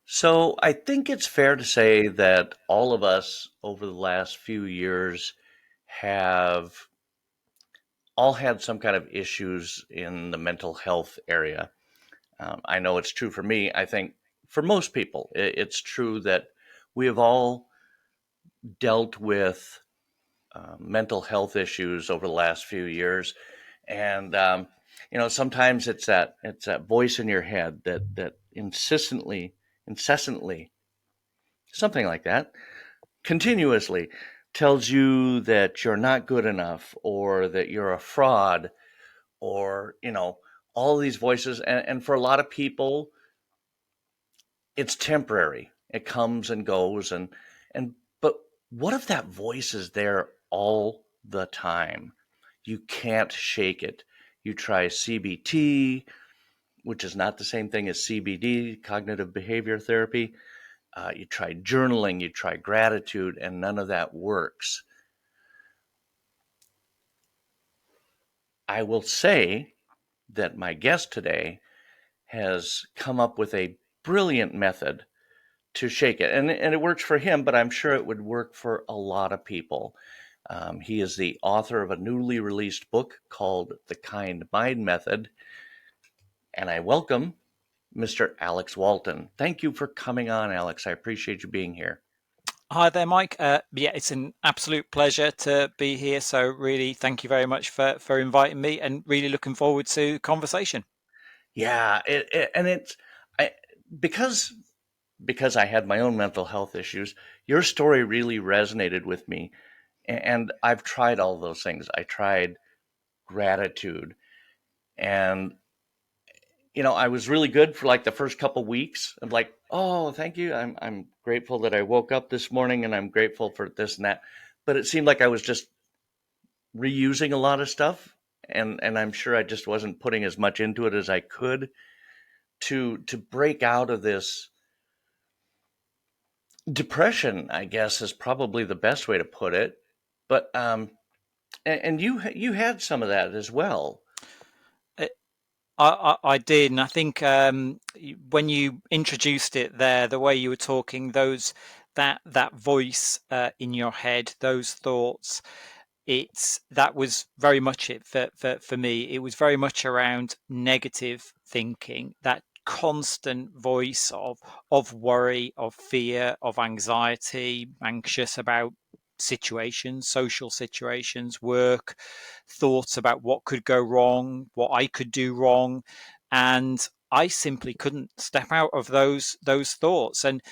So I think it's fair to say that all of us over the last few years have all had some kind of issues in the mental health area. I know it's true for me. I think for most people, it's true that we have all dealt with mental health issues over the last few years, and sometimes it's that voice in your head that incessantly, something like that continuously tells you that you're not good enough or that you're a fraud or all these voices, and for a lot of people it's temporary. It comes and goes, and but what if that voice is there all the time? You can't shake it. You try CBT, which is not the same thing as CBD, cognitive behavior therapy. You try journaling, you try gratitude, and none of that works. I will say that my guest today has come up with a brilliant method to shake it. And it works for him, but I'm sure it would work for a lot of people. He is the author of a newly released book called The Kind Mind Method. And I welcome Mr. Alex Walton. Thank you for coming on, Alex. I appreciate you being here. Hi there, Mike. Yeah, it's an absolute pleasure to be here. So, really, thank you very much for inviting me, and really looking forward to conversation. Yeah, and it's I, because because I had my own mental health issues. Your story really resonated with me, and I've tried all those things. I tried gratitude, and I was really good for like the first couple weeks. I'm like, oh, thank you. I'm grateful that I woke up this morning, and I'm grateful for this and that. But it seemed like I was just reusing a lot of stuff, and I'm sure I just wasn't putting as much into it as I could to break out of this depression. I guess is probably the best way to put it. But and you had some of that as well. Uh, I did, and I think when you introduced it there, the way you were talking, that voice in your head, those thoughts, it's that was very much it for me. It was very much around negative thinking, that constant voice of worry, of fear, of anxiety, anxious about situations, social situations, work, thoughts about what could go wrong, what I could do wrong, and I simply couldn't step out of those thoughts. And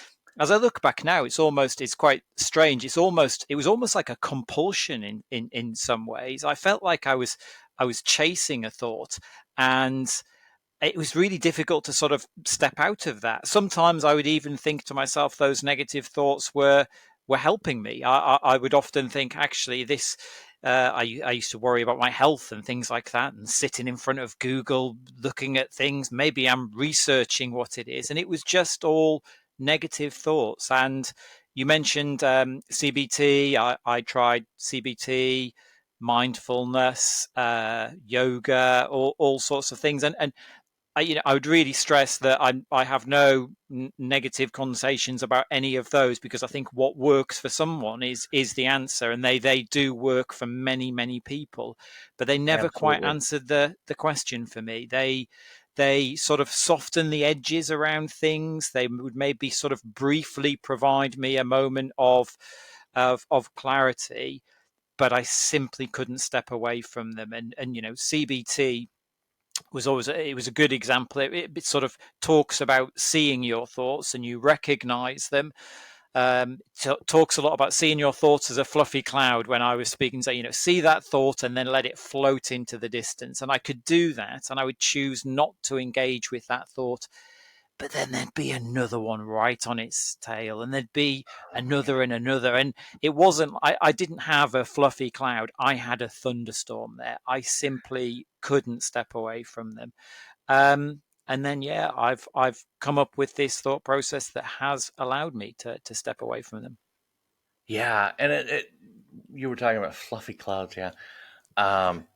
as I look back now, it's quite strange. It was almost like a compulsion in some ways. I felt like I was chasing a thought, and it was really difficult to sort of step out of that. Sometimes I would even think to myself those negative thoughts were helping me. I would often think, actually, this. I used to worry about my health and things like that, and sitting in front of Google looking at things. Maybe I'm researching what it is, and it was just all negative thoughts. And you mentioned CBT. I tried CBT, mindfulness, yoga, all sorts of things, and I would really stress that I have no negative connotations about any of those, because I think what works for someone is the answer, and they do work for many people, but they never quite Absolutely. answered the question for me. They sort of soften the edges around things. They would maybe sort of briefly provide me a moment of clarity, but I simply couldn't step away from them. And CBT was always it was a good example. It sort of talks about seeing your thoughts and you recognize them. Talks a lot about seeing your thoughts as a fluffy cloud. When I was speaking, say, see that thought and then let it float into the distance. And I could do that, and I would choose not to engage with that thought, but then there'd be another one right on its tail, and there'd be Oh, yeah. another and another. And it wasn't, I didn't have a fluffy cloud. I had a thunderstorm there. I simply couldn't step away from them. And then, yeah, I've come up with this thought process that has allowed me to step away from them. Yeah, and you were talking about fluffy clouds, yeah. Um,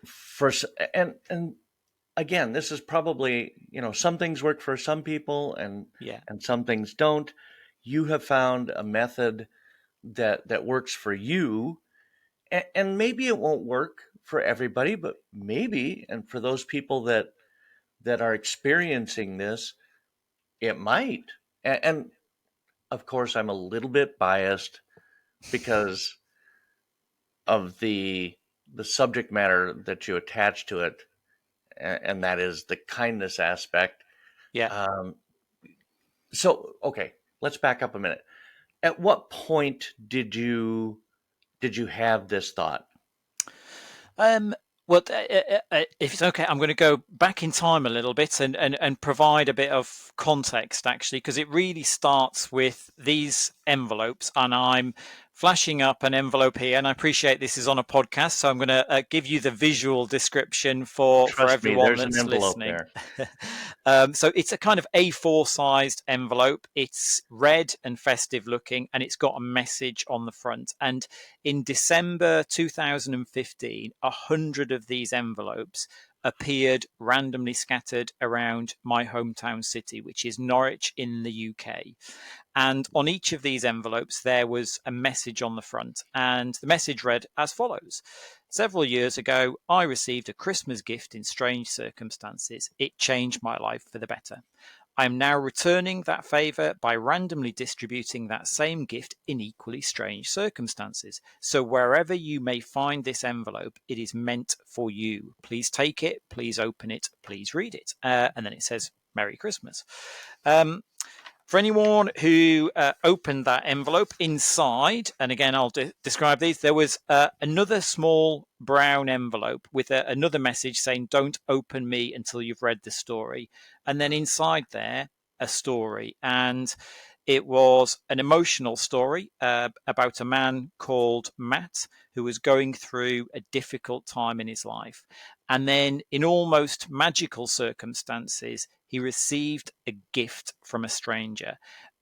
first, and again, this is probably, some things work for some people Yeah. and some things don't. You have found a method that works for you, and maybe it won't work for everybody, but maybe, and for those people that are experiencing this, it might. And of course, I'm a little bit biased because of the subject matter that you attach to it, and that is the kindness aspect. Yeah. Um, so, okay, let's back up a minute. At what point did you have this thought? Um, well, if it's okay, I'm going to go back in time a little bit and provide a bit of context, actually, because it really starts with these envelopes. And I'm flashing up an envelope here, and I appreciate this is on a podcast, so I'm going to give you the visual description for Trust me, everyone there's an that's envelope listening. there. So it's a kind of A4 sized envelope. It's red and festive looking, and it's got a message on the front. And in December 2015, 100 of these envelopes appeared randomly scattered around my hometown city, which is Norwich in the UK. And on each of these envelopes, there was a message on the front. And the message read as follows: Several years ago, I received a Christmas gift in strange circumstances. It changed my life for the better. I am now returning that favour by randomly distributing that same gift in equally strange circumstances. So, wherever you may find this envelope, it is meant for you. Please take it, please open it, please read it. And then it says, Merry Christmas. Um, for anyone who opened that envelope inside, and again, I'll describe these, there was another small brown envelope with another message saying, Don't open me until you've read the story. And then inside there, a story. And it was an emotional story about a man called Matt who was going through a difficult time in his life. And then, in almost magical circumstances, he received a gift from a stranger.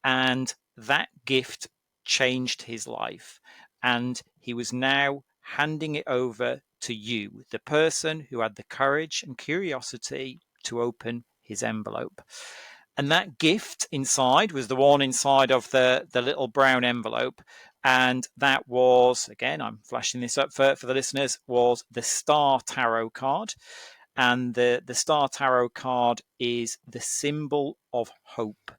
And that gift changed his life. And he was now handing it over to you, the person who had the courage and curiosity to open his envelope. And that gift inside was the one inside of the little brown envelope. And that was, again, I'm flashing this up for the listeners, was the Star Tarot card. And the Star Tarot card is the symbol of hope.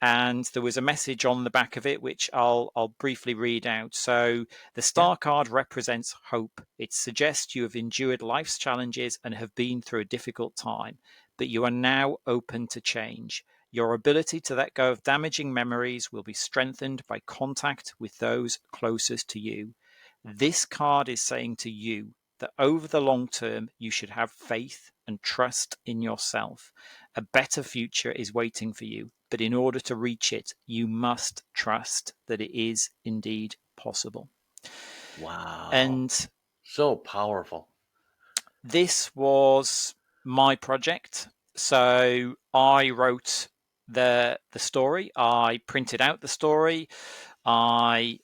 And there was a message on the back of it, which I'll briefly read out. So the Yeah. Star card represents hope. It suggests you have endured life's challenges and have been through a difficult time, but you are now open to change. Your ability to let go of damaging memories will be strengthened by contact with those closest to you. This card is saying to you that over the long term, you should have faith and trust in yourself. A better future is waiting for you, but in order to reach it, you must trust that it is indeed possible. Wow. And So powerful. this was my project. So I wrote the story. I printed out the story. I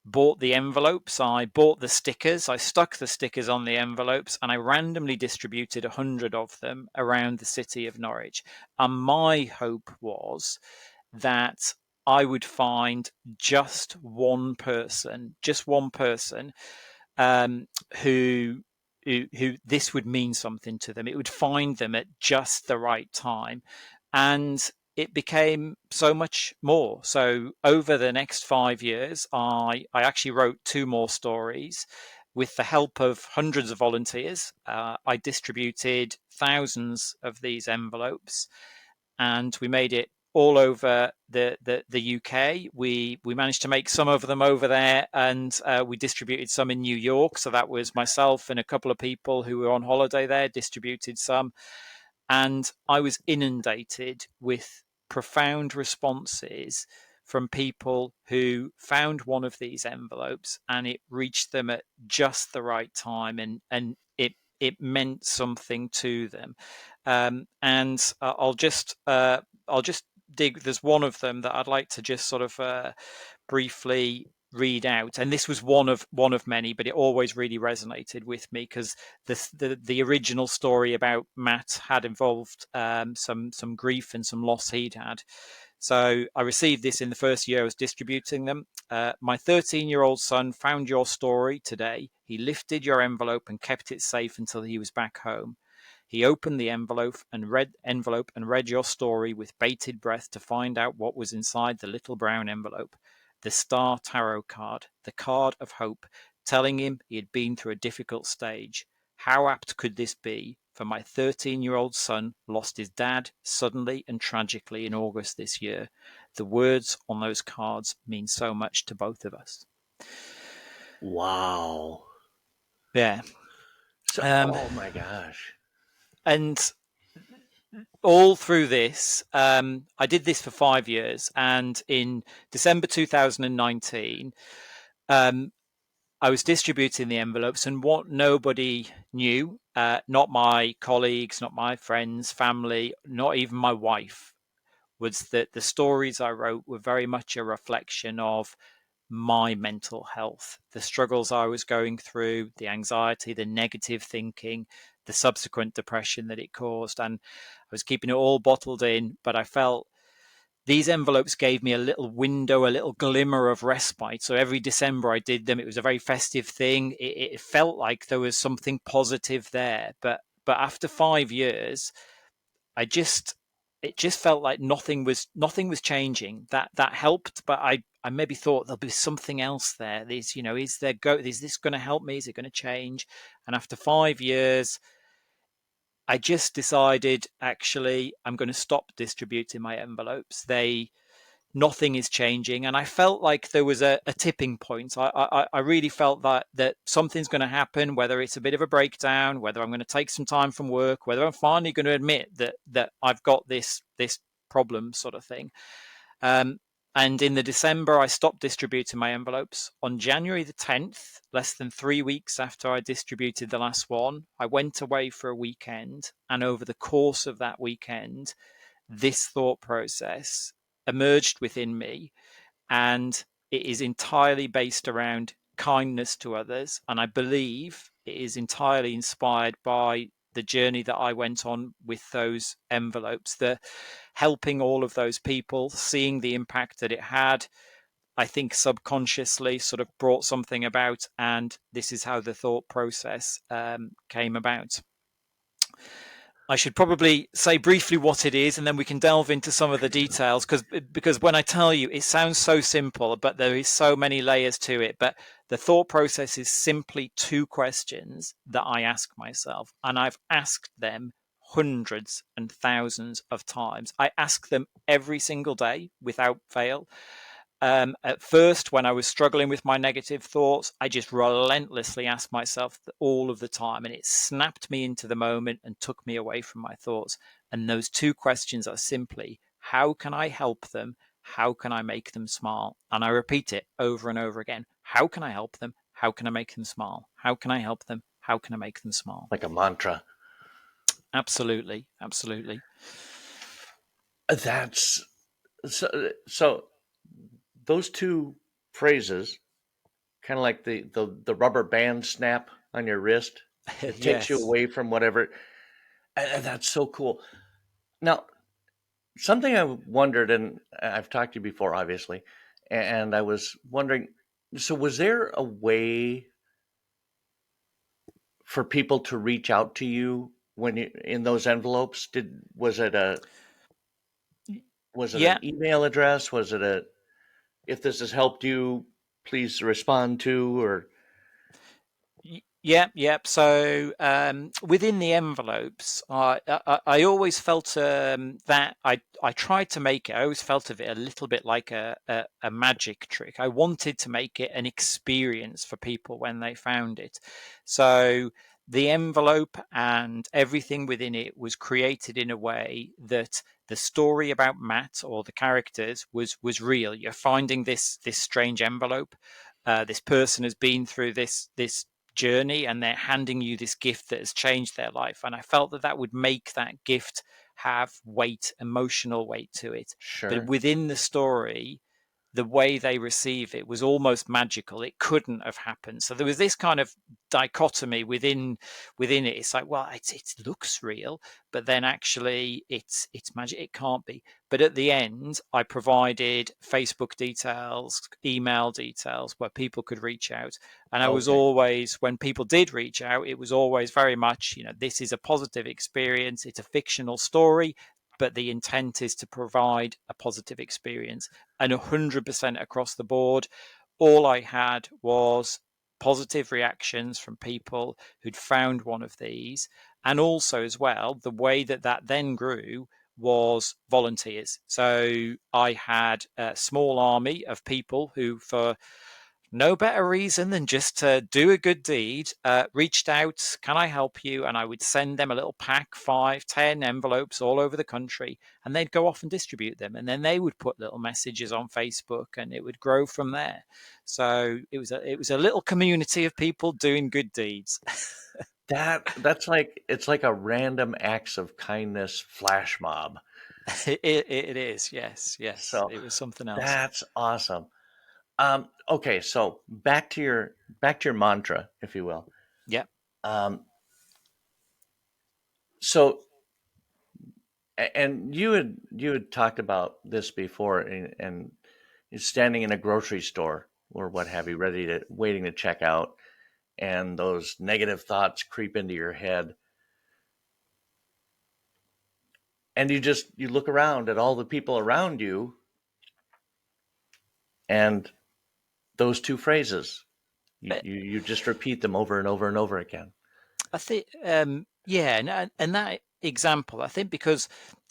bought the envelopes. I bought the stickers. I stuck the stickers on the envelopes, and I randomly distributed 100 of them around the city of Norwich. And my hope was that I would find just one person um, who, who this would mean something to them. It would find them at just the right time, and it became so much more. So over the next 5 years, I actually wrote two more stories. With the help of hundreds of volunteers, I distributed thousands of these envelopes, and we made it all over the UK. We managed to make some of them over there, and we distributed some in New York. So that was myself and a couple of people who were on holiday there distributed some, and I was inundated with profound responses from people who found one of these envelopes and it reached them at just the right time, and it meant something to them. And I'll just dig. There's one of them that I'd like to just sort of briefly read out, and this was one of many, but it always really resonated with me because the original story about Matt had involved some grief and some loss he'd had. So I received this in the first year I was distributing them. My 13-year-old son found your story today. He lifted your envelope and kept it safe until he was back home. He opened the envelope and read your story with bated breath to find out what was inside the little brown envelope. The Star Tarot card, the card of hope, telling him he had been through a difficult stage. How apt could this be? For my 13-year-old son lost his dad suddenly and tragically in August this year. The words on those cards mean so much to both of us. Wow. Yeah. So, Um, oh my gosh. and all through this, I did this for 5 years. And in December 2019, um, I was distributing the envelopes, and what nobody knew, not my colleagues, not my friends, family, not even my wife, was that the stories I wrote were very much a reflection of my mental health, the struggles I was going through, the anxiety, the negative thinking, the subsequent depression that it caused. And I was keeping it all bottled in, but I felt these envelopes gave me a little window, a little glimmer of respite. So every December I did them. It was a very festive thing. It felt like there was something positive there. But after 5 years, I just it just felt like nothing was changing. That helped, but I maybe thought there'll be something else there. Is this going to help me? Is it going to change? And after 5 years, I just decided actually I'm going to stop distributing my envelopes. They Nothing is changing, and I felt like there was a tipping point. I really felt that something's going to happen, whether it's a bit of a breakdown, whether I'm going to take some time from work, whether I'm finally going to admit that I've got this problem, sort of thing. um, and in the December, I stopped distributing my envelopes. On January the 10th, less than 3 weeks after I distributed the last one, I went away for a weekend, and over the course of that weekend, this thought process emerged within me, and it is entirely based around kindness to others. And I believe it is entirely inspired by the journey that I went on with those envelopes, the helping all of those people, seeing the impact that it had. I think subconsciously sort of brought something about, and this is how the thought process came about. I should probably say briefly what it is, and then we can delve into some of the details, because when I tell you, it sounds so simple, but there is so many layers to it. But the thought process is simply two questions that I ask myself, and I've asked them hundreds and thousands of times. I ask them every single day without fail. At first, when I was struggling with my negative thoughts, I just relentlessly asked myself all of the time, and it snapped me into the moment and took me away from my thoughts. And those two questions are simply, how can I help them? How can I make them smile? And I repeat it over and over again. How can I help them? How can I make them smile? How can I help them? How can I make them smile? Like a mantra. Absolutely. Absolutely. That's so those two phrases, kind of like the rubber band snap on your wrist. It takes you Yes. away from whatever. And that's so cool. Now, something I wondered, and I've talked to you before, obviously, and I was wondering, so was there a way for people to reach out to you when you in those envelopes? Did was it Yeah. an email address? Was it a if this has helped you, please respond to or Yep, yep. So within the envelopes, I always felt that I tried to make it. I always felt of it a little bit like a magic trick. I wanted to make it an experience for people when they found it. So the envelope and everything within it was created in a way that the story about Matt or the characters was real. You're finding this strange envelope. This person has been through this journey, and they're handing you this gift that has changed their life. And I felt that would make that gift have weight, emotional weight to it. But sure? within the story, the way they receive it was almost magical. It couldn't have happened. So there was this kind of dichotomy within it. It's like, well, it looks real, but then actually it's magic. It can't be. But at the end, I provided Facebook details, email details where people could reach out. And I was Okay. always, when people did reach out, it was always very much, this is a positive experience. It's a fictional story, but the intent is to provide a positive experience. And 100% across the board, all I had was positive reactions from people who'd found one of these. And also, as well, the way that then grew was volunteers. So I had a small army of people who, for no better reason than just to do a good deed, reached out, can I help you? And I would send them a little pack, 5, 10 envelopes all over the country, and they'd go off and distribute them. And then they would put little messages on Facebook, and it would grow from there. So it was a little community of people doing good deeds. That's like, it's like a random acts of kindness flash mob. It is, yes, yes. So It was something else. that's awesome. Okay, so back to your mantra, if you will. Yeah. Um, so and you had talked about this before, and you're standing in a grocery store or what have you, waiting to check out, and those negative thoughts creep into your head, and you look around at all the people around you, and those two phrases, you just repeat them over and over and over again. I think, yeah, and that example, I think, because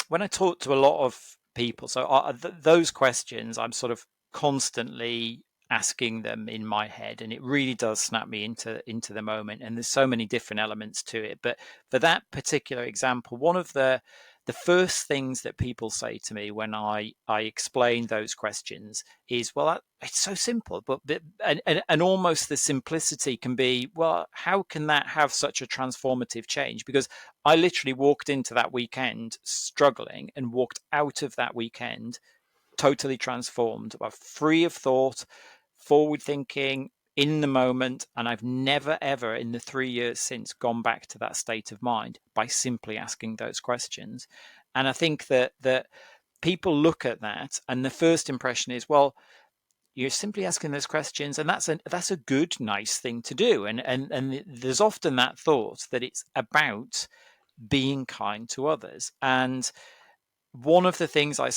when I talk to a lot of people, so those questions, I'm sort of constantly asking them in my head, and it really does snap me into the moment. And there's so many different elements to it, but for that particular example, one of the first things that people say to me when I explain those questions is, well, it's so simple, but and almost the simplicity can be, well, how can that have such a transformative change? Because I literally walked into that weekend struggling and walked out of that weekend totally transformed, free of thought, forward thinking, in the moment. And I've never, ever in the 3 years since gone back to that state of mind by simply asking those questions. And I think that people look at that and the first impression is, well, you're simply asking those questions, and that's a good, nice thing to do. And there's often that thought that it's about being kind to others. And one of the things I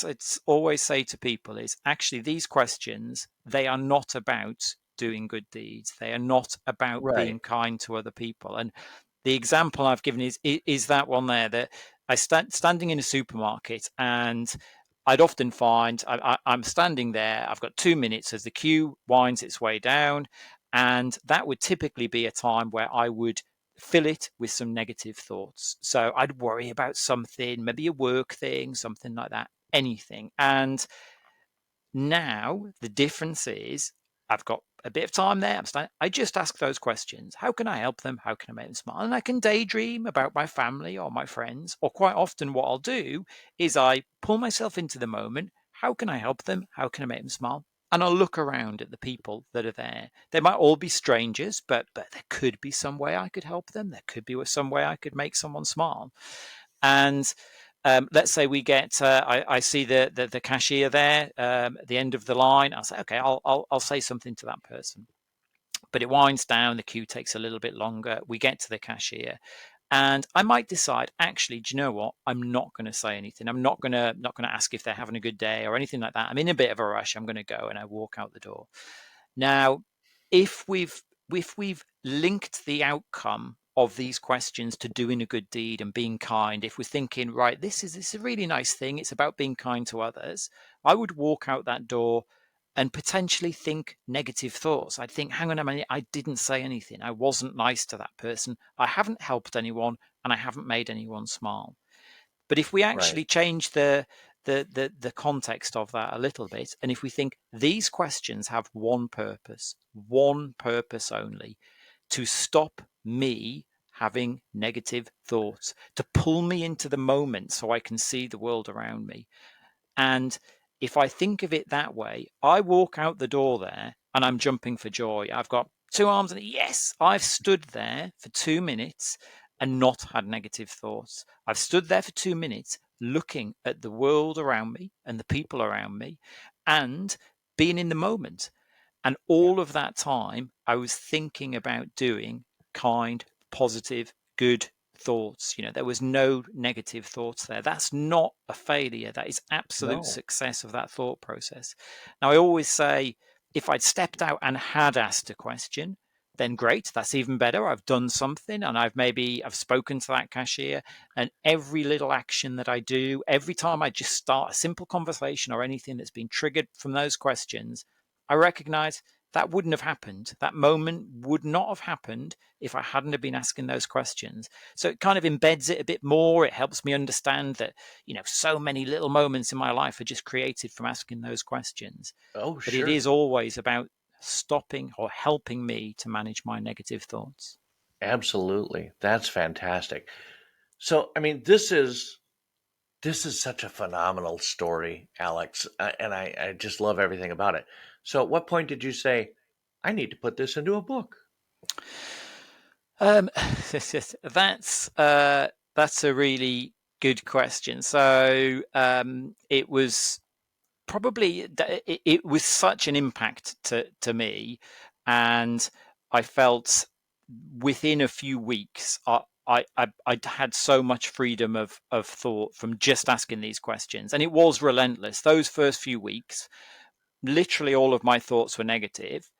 always say to people is, actually, these questions, they are not about doing good deeds. They are not about Right. being kind to other people. And the example I've given is that one there, that I standing in a supermarket, and I'd often find I'm standing there. I've got 2 minutes as the queue winds its way down, and that would typically be a time where I would fill it with some negative thoughts. So I'd worry about something, maybe a work thing, something like that, anything. And now the difference is, I've got a bit of time there. I just ask those questions. How can I help them? How can I make them smile? And I can daydream about my family or my friends. Or quite often, what I'll do is I pull myself into the moment. How can I help them? How can I make them smile? And I'll look around at the people that are there. They might all be strangers, but there could be some way I could help them. There could be some way I could make someone smile. And let's say we get, I see the cashier there at the end of the line. I'll say, okay, I'll say something to that person. But it winds down. The queue takes a little bit longer. We get to the cashier, and I might decide, actually, do you know what? I'm not going to say anything. I'm not gonna ask if they're having a good day or anything like that. I'm in a bit of a rush. I'm going to go, and I walk out the door. Now, if we've linked the outcome of these questions to doing a good deed and being kind, if we're thinking, right, this is a really nice thing, it's about being kind to others, I would walk out that door and potentially think negative thoughts. I'd think, hang on a minute, I didn't say anything. I wasn't nice to that person. I haven't helped anyone, and I haven't made anyone smile. But if we Right. actually change the context of that a little bit, and if we think these questions have one purpose only, to stop me having negative thoughts, to pull me into the moment so I can see the world around me. And if I think of it that way, I walk out the door there and I'm jumping for joy. I've got two arms and yes, I've stood there for 2 minutes and not had negative thoughts. I've stood there for 2 minutes looking at the world around me and the people around me and being in the moment. And Yeah. all of that time, I was thinking about doing kind, positive, good thoughts. There was no negative thoughts there. That's not a failure. That is absolute No. success of that thought process. Now, I always say if I'd stepped out and had asked a question, then great, that's even better. I've done something and I've spoken to that cashier, and every little action that I do, every time I just start a simple conversation or anything that's been triggered from those questions, I recognize that wouldn't have happened. That moment would not have happened if I hadn't have been asking those questions. So it kind of embeds it a bit more. It helps me understand that, so many little moments in my life are just created from asking those questions. Oh, But it sure. is always about stopping or helping me to manage my negative thoughts. Absolutely. That's fantastic. So, I mean, this is such a phenomenal story, Alex, and I just love everything about it. So, at what point did you say, I need to put this into a book? Um, that's a really good question. So it was probably it was such an impact to me, and I felt within a few weeks I had so much freedom of thought from just asking these questions, and it was relentless. Those first few weeks, literally all of my thoughts were negative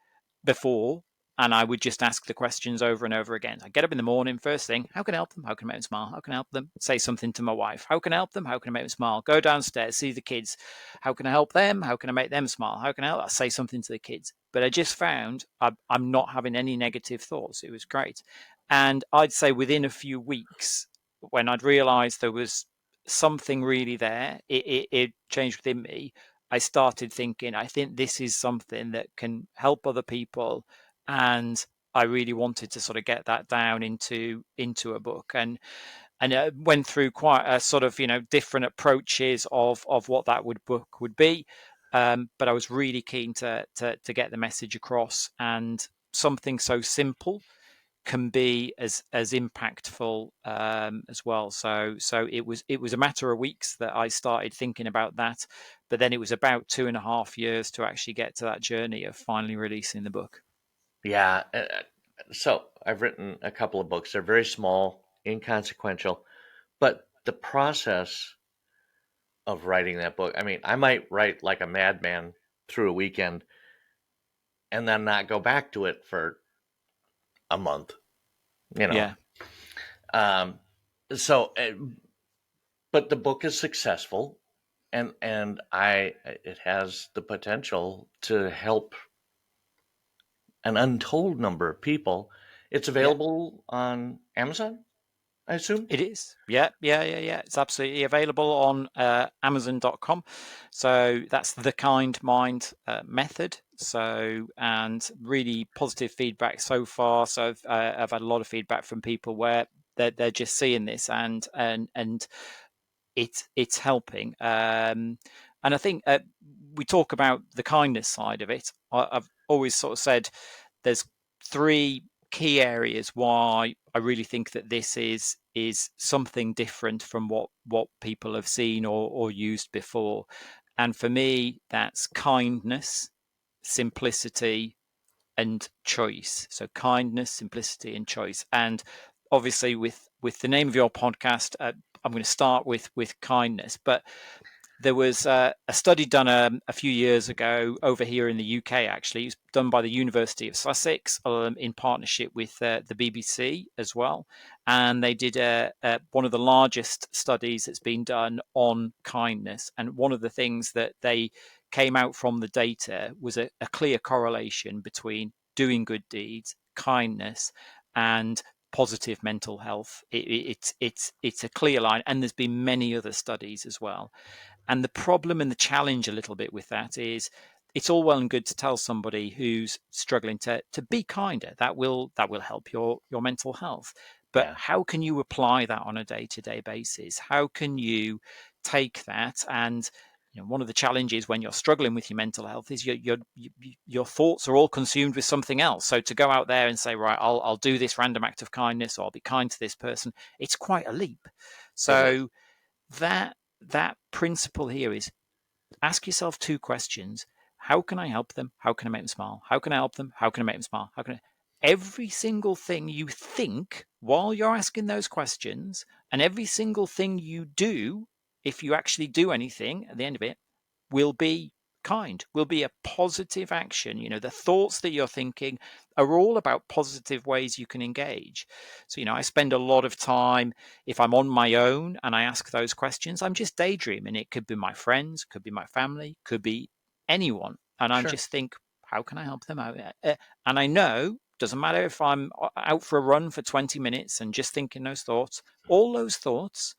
before, and I would just ask the questions over and over again. I get up in the morning, first thing, how can I help them? How can I make them smile? How can I help them? Say something to my wife. How can I help them? How can I make them smile? Go downstairs, see the kids. How can I help them? How can I make them smile? How can I help? I say something to the kids. But I just found I'm not having any negative thoughts. It was great. And I'd say within a few weeks, when I'd realized there was something really there, it changed within me. I started thinking, I think this is something that can help other people, and I really wanted to sort of get that down into a book, and went through quite a sort of different approaches of what that book would be, but I was really keen to get the message across, and something so simple can be as impactful as well. So it was a matter of weeks that I started thinking about that, but then it was about 2.5 years to actually get to that journey of finally releasing the book. Yeah. So, I've written a couple of books. They're very small, inconsequential, but the process of writing that book, I mean, I might write like a madman through a weekend and then not go back to it for a month, you know. Yeah, Um, so, but the book is successful, and I it has the potential to help an untold number of people. It's yeah. available on Amazon, I assume. It is. Yeah, yeah, yeah, yeah. It's absolutely available on Amazon.com. So that's the kind mind method. So, and really positive feedback so far. So I've had a lot of feedback from people where they're just seeing this, and it's helping. And I think we talk about the kindness side of it. I've always sort of said there's three key areas why I really think that this is something different from what people have seen or used before. And for me, that's kindness, simplicity, and choice. So kindness, simplicity, and choice. And obviously, with the name of your podcast, I'm going to start with kindness, but there was a study done a few years ago over here in the UK. Actually, it was done by the University of Sussex in partnership with the BBC as well, and they did one of the largest studies that's been done on kindness. And one of the things that they came out from the data was a clear correlation between doing good deeds, kindness, and positive mental health. It's a clear line, and there's been many other studies as well. And the problem and the challenge a little bit with that is it's all well and good to tell somebody who's struggling to be kinder. That will help your mental health. But Yeah. how can you apply that on a day-to-day basis? How can you take that and one of the challenges when you're struggling with your mental health is your thoughts are all consumed with something else. So to go out there and say, right, I'll do this random act of kindness, or I'll be kind to this person, it's quite a leap. It is. So that principle here is, ask yourself two questions. How can I help them? How can I make them smile? How can I help them? How can I make them smile? How can I? Every single thing you think while you're asking those questions, and every single thing you do, if you actually do anything at the end of it, will be kind, will be a positive action. The thoughts that you're thinking are all about positive ways you can engage. So, I spend a lot of time, if I'm on my own and I ask those questions, I'm just daydreaming. It could be my friends, could be my family, could be anyone. And I'm Sure. just think, how can I help them out? And I know, doesn't matter if I'm out for a run for 20 minutes and just thinking those thoughts, all those thoughts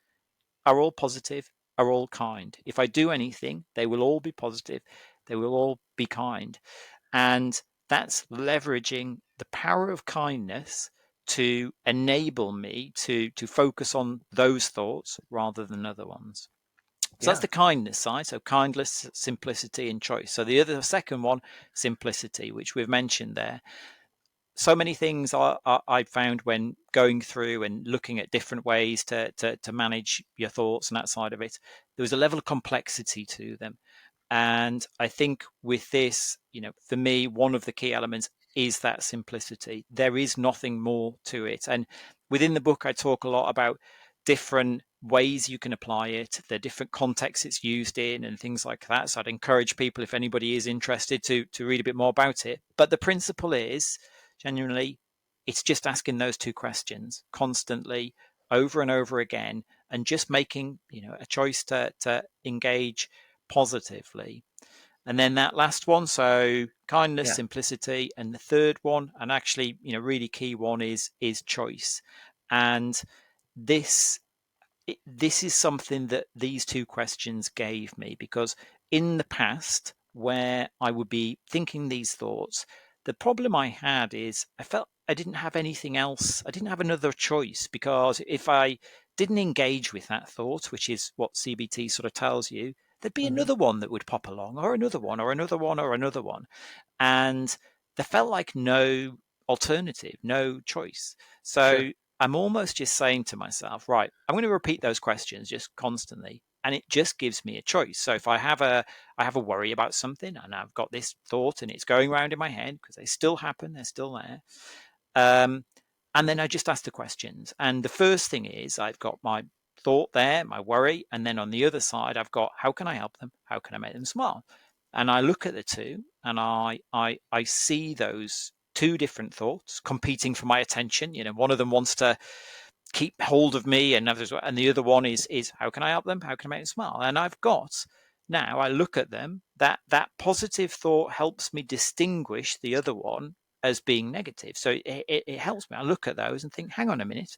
are all positive, are all kind. If I do anything, they will all be positive, they will all be kind. And that's leveraging the power of kindness to enable me to focus on those thoughts rather than other ones. So that's Yeah. the kindness side. So kindness, simplicity, and choice. So the second one, simplicity, which we've mentioned there. So many things I found when going through and looking at different ways to manage your thoughts and that side of it, there was a level of complexity to them. And I think with this, for me, one of the key elements is that simplicity. There is nothing more to it. And within the book, I talk a lot about different ways you can apply it, the different contexts it's used in, and things like that. So I'd encourage people, if anybody is interested, to read a bit more about it. But the principle is, genuinely, it's just asking those two questions constantly, over and over again, and just making a choice to engage positively. And then that last one, so kindness, Yeah. simplicity, and the third one, and actually, really key one, is choice. And this this is something that these two questions gave me, because in the past, where I would be thinking these thoughts, the problem I had is I felt I didn't have anything else. I didn't have another choice, because if I didn't engage with that thought, which is what CBT sort of tells you, there'd be Hmm. another one that would pop along, or another one, or another one, or another one. And there felt like no alternative, no choice. Sure. So I'm almost just saying to myself, right, I'm going to repeat those questions just constantly, and it just gives me a choice. So if I have a worry about something, and I've got this thought and it's going around in my head, because they still happen, they're still there. Um, and then I just ask the questions. And the first thing is, I've got my thought there, my worry, and then on the other side, I've got, how can I help them? How can I make them smile? And I look at the two, and I see those two different thoughts competing for my attention. One of them wants to keep hold of me, and the other one is how can I help them? How can I make them smile? And I've got, now I look at them, that positive thought helps me distinguish the other one as being negative. So it helps me. I look at those and think, hang on a minute,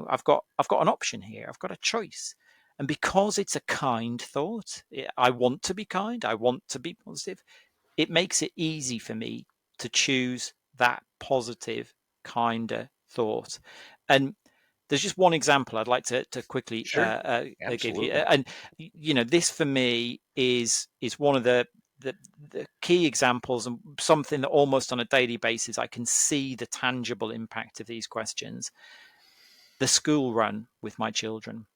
I've got an option here. I've got a choice. And because it's a kind thought, I want to be kind, I want to be positive, it makes it easy for me to choose that positive, kinder thought. And there's just one example I'd like to quickly Sure. give you, Absolutely. and this for me is one of the key examples, and something that almost on a daily basis I can see the tangible impact of these questions. The school run with my children.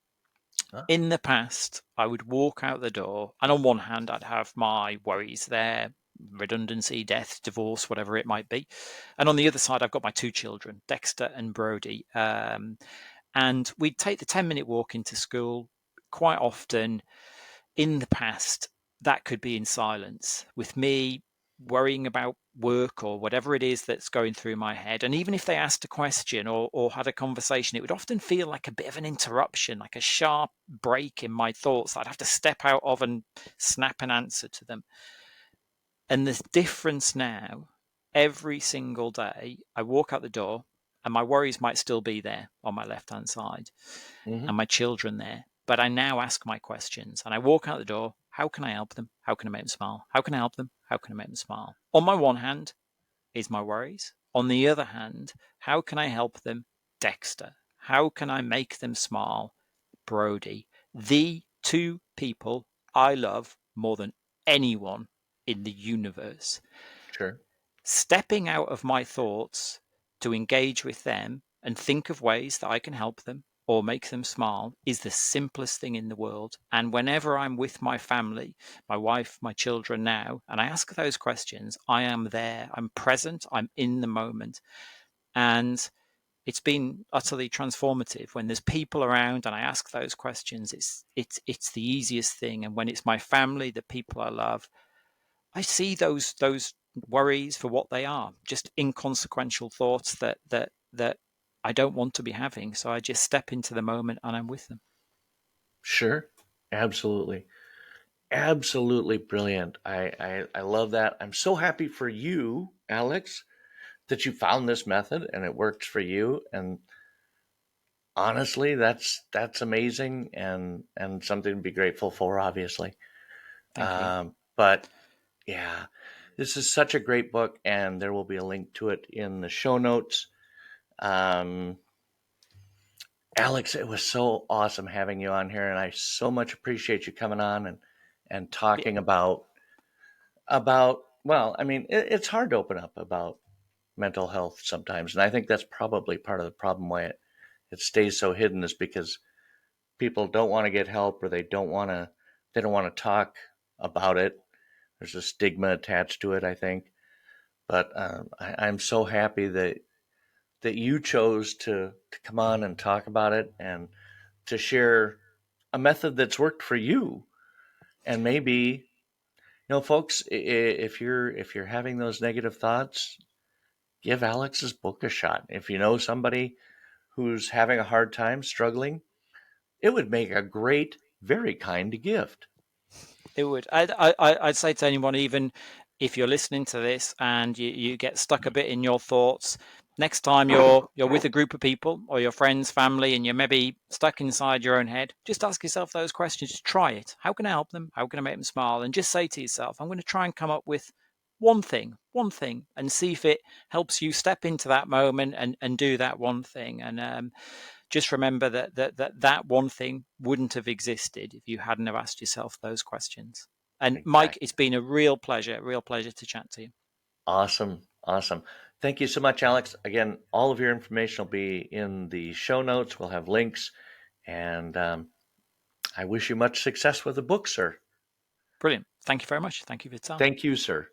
Huh? In the past, I would walk out the door, and on one hand, I'd have my worries there, redundancy, death, divorce, whatever it might be. And on the other side, I've got my two children, Dexter and Brody. And we'd take the 10-minute walk into school. Quite often in the past, that could be in silence, with me worrying about work or whatever it is that's going through my head. And even if they asked a question or had a conversation, it would often feel like a bit of an interruption, like a sharp break in my thoughts that I'd have to step out of and snap an answer to them. And the difference now, every single day, I walk out the door and my worries might still be there on my left hand side, Hmm. and my children there. But I now ask my questions, and I walk out the door. How can I help them? How can I make them smile? How can I help them? How can I make them smile? On my one hand is my worries. On the other hand, how can I help them? Dexter. How can I make them smile? Brody. The two people I love more than anyone in the universe. Sure. Stepping out of my thoughts to engage with them and think of ways that I can help them or make them smile is the simplest thing in the world. And whenever I'm with my family, my wife, my children now, and I ask those questions, I am there, I'm present, I'm in the moment. And it's been utterly transformative when there's people around and I ask those questions. It's the easiest thing. And when it's my family, the people I love, I see those worries for what they are, just inconsequential thoughts that I don't want to be having. So I just step into the moment and I'm with them. Sure. Absolutely. Absolutely brilliant. I love that. I'm so happy for you, Alex, that you found this method and it works for you. And honestly, that's amazing and something to be grateful for, obviously. Thank you. But yeah, this is such a great book, and there will be a link to it in the show notes. Um, Alex, it was so awesome having you on here, and I so much appreciate you coming on and Yeah, talking about well, I mean, it's hard to open up about mental health sometimes, and I think that's probably part of the problem why it stays so hidden is because people don't want to get help or they don't want to talk about it. There's a stigma attached to it, I think. But I'm so happy that you chose to come on and talk about it and to share a method that's worked for you. And maybe, folks, if you're having those negative thoughts, give Alex's book a shot. If you know somebody who's having a hard time struggling, it would make a great, very kind gift. it would. I'd say to anyone, even if you're listening to this and you get stuck a bit in your thoughts, next time you're with a group of people or your friends, family, and you're maybe stuck inside your own head, just ask yourself those questions. Just try it. How can I help them? How can I make them smile? And just say to yourself, I'm going to try and come up with one thing, and see if it helps you step into that moment and do that one thing. And just remember that one thing wouldn't have existed if you hadn't have asked yourself those questions. And Mike, it's Exactly. been a real pleasure to chat to you. Awesome. Awesome. Thank you so much, Alex. Again, all of your information will be in the show notes. We'll have links. And I wish you much success with the book, sir. Brilliant. Thank you very much. Thank you for your time. Thank you, sir.